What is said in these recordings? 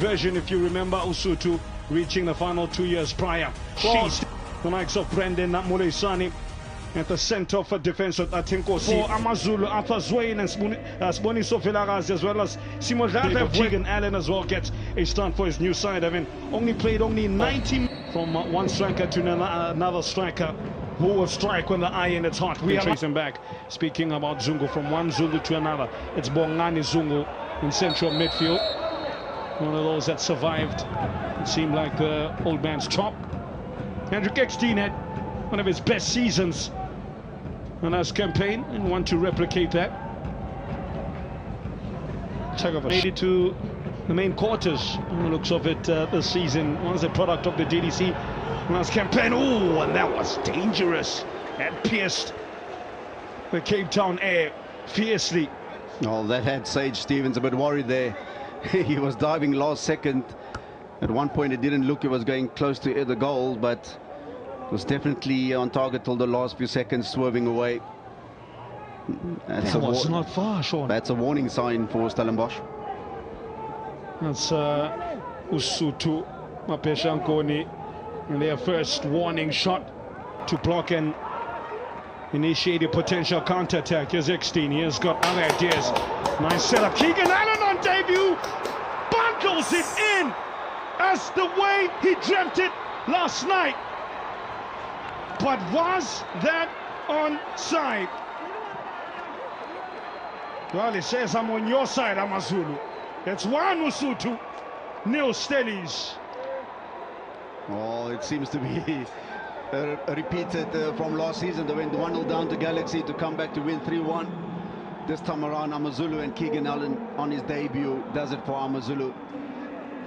version, if you remember, Usutu reaching the final 2 years prior. She's the likes of Brendan Muleisani at the center for defense with Atinkosi. For Amazulu, Arthur Zwain and Sboniso Villaraz, as well as Simon Vegan Allen as well gets a start for his new side. I mean, played only 90 from one striker to another striker who will strike when the iron is hot. We are tracing back. Speaking about Zungu, from one Zungu to another, it's Bongani Zungu in central midfield. One of those that survived. It seemed like the old man's top. Hendrik Ekstein had one of his best seasons on his campaign and want to replicate that. Made it to the main quarters on the looks of it this season. Was a product of the DDC last campaign. Oh, and that was dangerous. That pierced the Cape Town air fiercely. Oh, that had Sage Stevens a bit worried there. He was diving last second. At one point it didn't look it was going close to the goal, but it was definitely on target till the last few seconds, swerving away. That was not far, Sean. That's a warning sign for Stellenbosch. That's Usutu Mapeshankoni, and their first warning shot to block and initiate a potential counter-attack. Here's Ekstein. He has got other ideas. Nice setup. Keegan Allen on debut bundles it in as the way he dreamt it last night. But was that onside? Well, it says I'm on your side, Amazulu. It's 1 Usutu, nil Stellies. Oh, it seems to be repeated from last season. They went 1-0 down to Galaxy to come back to win 3-1. This time around, Amazulu, and Keegan Allen on his debut does it for Amazulu.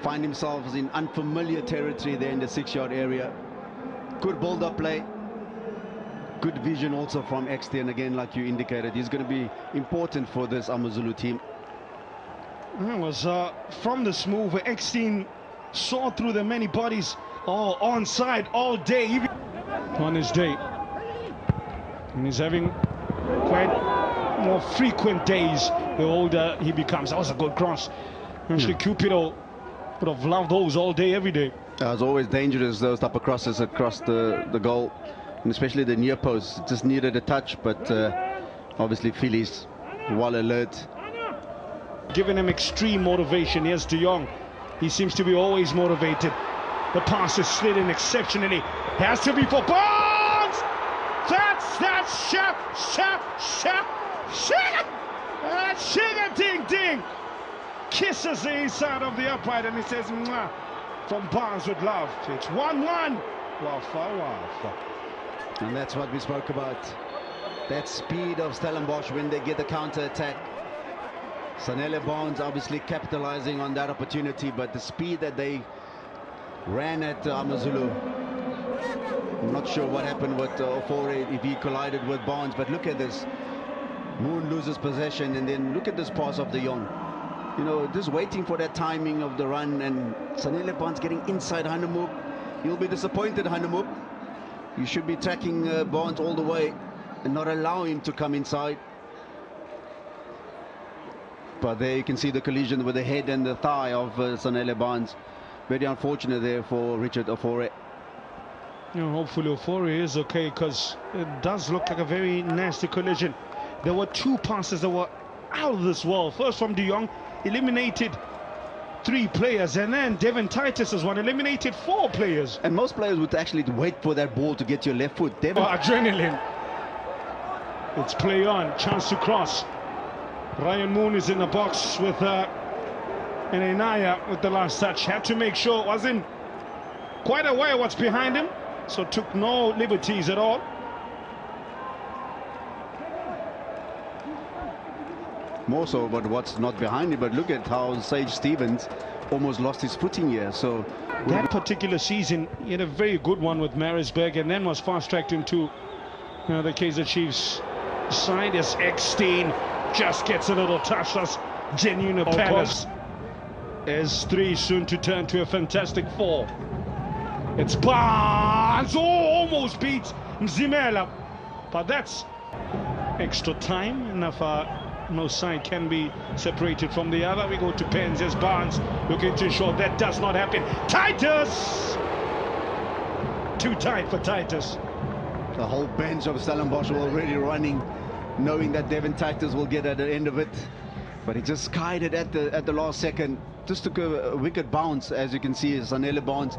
Find himself in unfamiliar territory there in the 6-yard area. Good build-up play. Good vision also from Ekstein, again, like you indicated. He's going to be important for this Amazulu team. It was from this move where Ekstein saw through the many bodies, all onside all day, even on his day. And he's having quite more frequent days the older he becomes. That was a good cross. Actually, Cupido would have loved those all day, every day. It was always dangerous, those type of crosses across the goal, and especially the near post. Just needed a touch, but obviously Phillies well alert. Giving him extreme motivation. Here's De Jong. He seems to be always motivated. The pass is slid in exceptionally. Has to be for Barnes! That's Shiga ding ding! Kisses the inside of the upright and he says, mwah, from Barnes with love. It's 1-1. Wafa. And that's what we spoke about. That speed of Stellenbosch when they get the counter-attack. Sanele Barnes obviously capitalizing on that opportunity, but the speed that they ran at Amazulu. I'm not sure what happened with Ofore, if he collided with Barnes, but look at this. Moon loses possession, and then look at this pass of De Jong. You know, just waiting for that timing of the run, and Sanele Barnes getting inside Hanemoop. You'll be disappointed, Hanemoop. You should be tracking Barnes all the way and not allow him to come inside. But there you can see the collision with the head and the thigh of Sanele Barnes. Very unfortunate there for Richard Ofore. You know, hopefully Ofore is okay, because it does look like a very nasty collision. There were two passes that were out of this world. First from De Jong, eliminated 3 players, and then Devin Titus as one, eliminated 4 players. And most players would actually wait for that ball to get your left foot. Devin. Oh, adrenaline. It's play on, chance to cross. Ryan Moon is in the box with and Enaya with the last touch. Had to make sure, wasn't quite aware what's behind him, so took no liberties at all. More so, but what's not behind him. But look at how Sage Stevens almost lost his footing here. So that particular season, he had a very good one with Maritzburg, and then was fast-tracked into the Kaizer Chiefs side as Ekstein just gets a little touch. That's genuine Palace. As 3 soon to turn to a fantastic 4. It's Barnes. Oh, almost beats Mzimela. But that's extra time. Enough no side can be separated from the other. We go to pens as Barnes looking to ensure that does not happen. Titus! Too tight for Titus. The whole bench of Stellenbosch were already running, knowing that Devin Titus will get at the end of it. But he just skied it at the last second. Just took a wicked bounce, as you can see. Sanele Barnes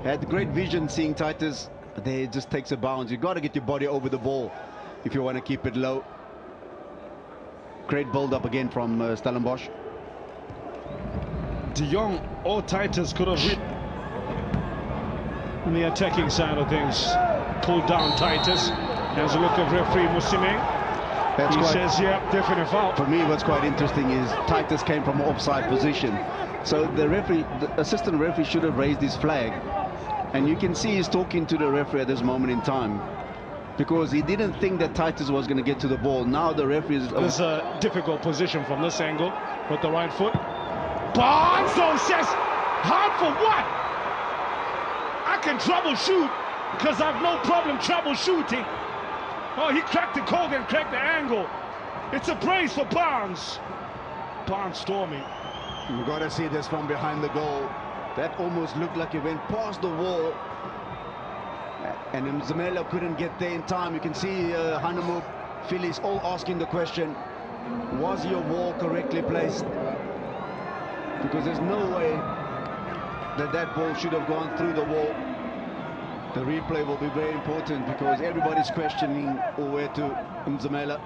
had great vision seeing Titus. There it just takes a bounce. You've got to get your body over the ball if you want to keep it low. Great build-up again from Stellenbosch. De Jong or Titus could have on the attacking side of things pulled down Titus. There's a look of referee Musimeng. He says, yeah, definite foul. For me, what's quite interesting is Titus came from offside position. So the assistant referee should have raised his flag. And you can see he's talking to the referee at this moment in time, because he didn't think that Titus was going to get to the ball. Now the referee is... There's a difficult position from this angle with the right foot. Barnes says, hard for what? I can troubleshoot because I've no problem troubleshooting. Oh, he cracked the code and cracked the angle. It's a brace for Barnes. Barnes storming. You've got to see this from behind the goal. That almost looked like it went past the wall. And Mzimela couldn't get there in time. You can see Hanemu, Phillies all asking the question, was your wall correctly placed? Because there's no way that that ball should have gone through the wall. The replay will be very important because everybody's questioning where to Mzimela.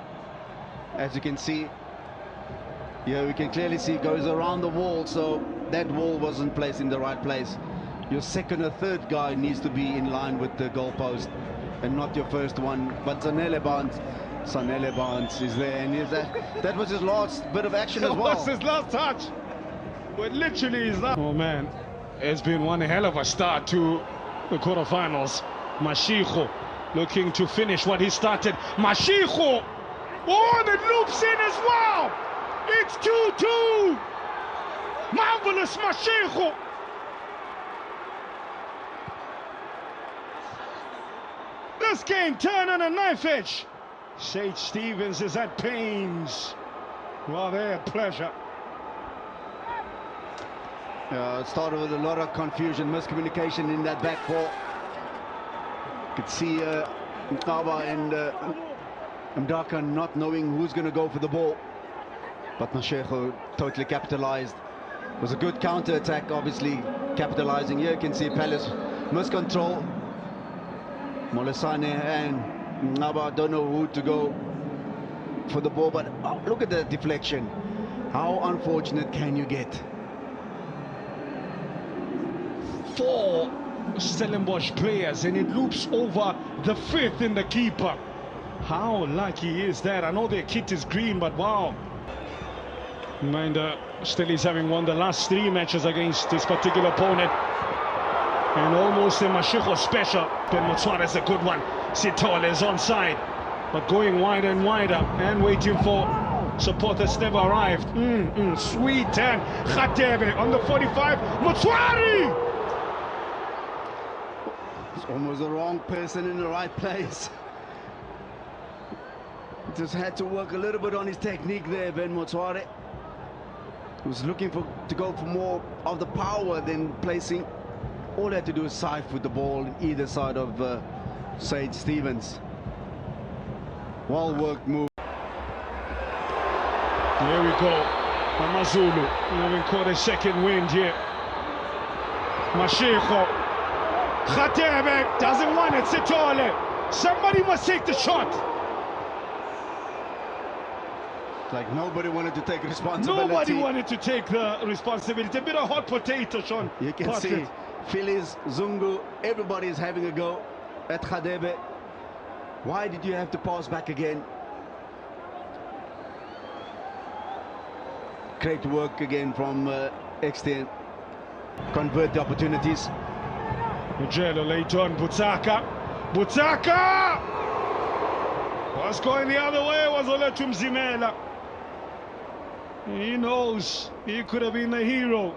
As you can see, yeah, we can clearly see it goes around the wall, so that wall wasn't placed in the right place. Your second or third guy needs to be in line with the goalpost and not your first one. But Sanele Barnes is there, and that was his last bit of action as well. That was his last touch. But literally is that. Oh man, it's been one hell of a start to the quarterfinals. Mashiko looking to finish what he started. Mashiko! Oh, and it loops in as well! It's 2-2! Marvelous Mashiko! This game turned on a knife edge. Sage Stevens is at pains. Well, they're at pleasure. It started with a lot of confusion, miscommunication in that back four. You could see Nkaba and Mdaka not knowing who's going to go for the ball. But Mashiko totally capitalized. It was a good counter-attack, obviously capitalizing. Here you can see Palace miscontrol. Molisane and Nkaba don't know who to go for the ball, but look at the deflection. How unfortunate can you get? 4 Stellenbosch players, and it loops over the 5th in the keeper. How lucky is that? I know their kit is green, but wow. Reminder, Stelli's having won the last 3 matches against this particular opponent. And almost a Mashiko special. Ben Motswara is a good one. Sitole is onside, but going wider and wider and waiting for support that's never arrived. Sweet 10. Khatebe on the 45. Motswari! It's almost the wrong person in the right place. Just had to work a little bit on his technique there, Ben Motswari. He was looking to go for more of the power than placing. All he had to do is side with the ball on either side of Sage Stevens. Well worked move. Here we go. Amazulu having caught a second wind here. Mashiko. Khatebe doesn't want it. Sitole. Somebody must take the shot. Like nobody wanted to take responsibility. Nobody wanted to take the responsibility. A bit of hot potato, Sean. You can see Phillies, Zungu, everybody is having a go at Khadebe. Why did you have to pass back again? Great work again from Extien. Convert the opportunities. Mujelo later on, Butsaka. Butsaka! Was going the other way, was Oletu Mzimela. He knows he could have been the hero.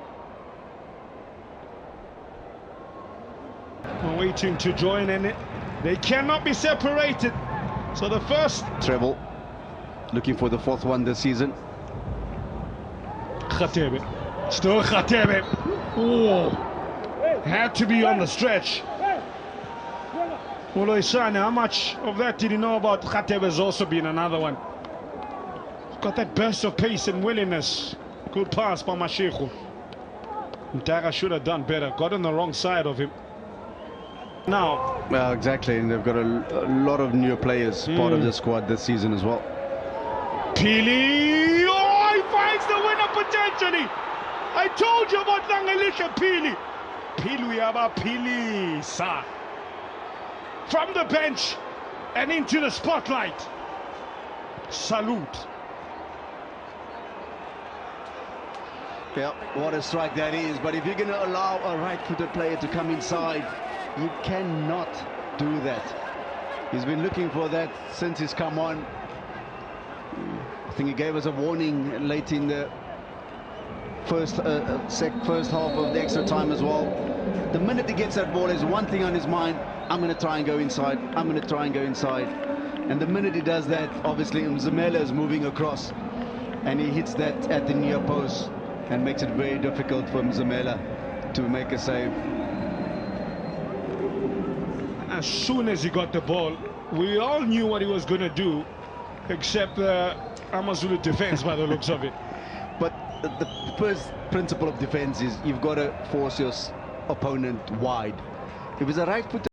We're waiting to join in it. They cannot be separated. So the first treble. looking for the 4th one this season. Khatebe. Still Khatebe. Oh, had to be on the stretch. Oloisane, how much of that did you know about Khatebe's also been another one? Got that burst of pace and willingness. Good pass by Mashego. Ndaga should have done better. Got on the wrong side of him. Now. Well, exactly, and they've got a lot of new players part of the squad this season as well. Pili. Oh, he finds the winner potentially. I told you about Langelisha Pili. Piluyaba Pili, sir. From the bench and into the spotlight. Salute. Yeah, what a strike that is. But if you're going to allow a right-footed player to come inside, you cannot do that. He's been looking for that since he's come on. I think he gave us a warning late in the first half of the extra time as well. The minute he gets that ball, there's one thing on his mind: I'm going to try and go inside. I'm going to try and go inside. And the minute he does that, obviously Mzimela is moving across, and he hits that at the near post and makes it very difficult for Mzimela to make a save. As soon as he got the ball, we all knew what he was going to do, except the Amazulu defense by the looks of it. But the first principle of defense is you've got to force your opponent wide. If it's a right foot